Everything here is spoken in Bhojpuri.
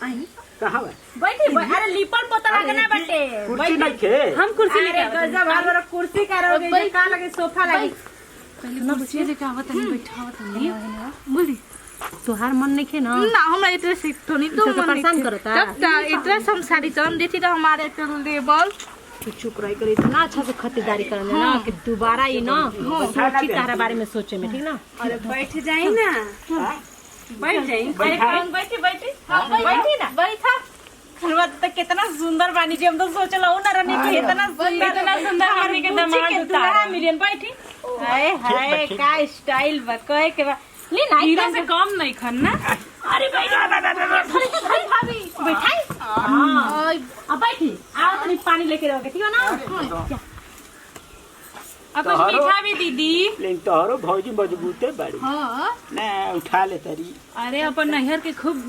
आई कहां बा? बैठी अरे लिपल पोतरा के ना बैठे कुर्सी नहीं खे। हम कुर्सी लेके गजब हर कुर्सी का रहोगे का लगे सोफा लगे पहले कुर्सी लेके आवत नहीं बैठावत नहीं बोली तोहार मन नहीं खे ना ना हमरा इतने से तो नहीं तो तो परेशान करता तब ता इतने हम साड़ी चम देती तो हमारे तो लेवल तू चुप रह कर इतना अच्छा से खरीदारी कर ना कि दोबारा ये ना सोची तारा बारे में सोचे में ठीक ना। अरे बैठ जाई ना बैठ जाई अरे कौन बैठी बैठी बैठी ना बैठा हलवा तो कितना सुंदर बानी जी हम तो सोचला हो ना रनी कि इतना सुंदर हमने के दामाद उतारा मिलियन बैठी हाय हाय का स्टाइल बा कहे के बा ले ना हीरो से कम नहीं खन ना अरे बैठी भाभी बैठाई हां अब बैठी आओ तनी पानी लेके रहोगे ठीक है ना। अब मीठा भी दीदी लेकिन तोहरो भौजी मजबूते बाड़ी। हां ना उठा ले तरी। अरे अपन नहर के खूब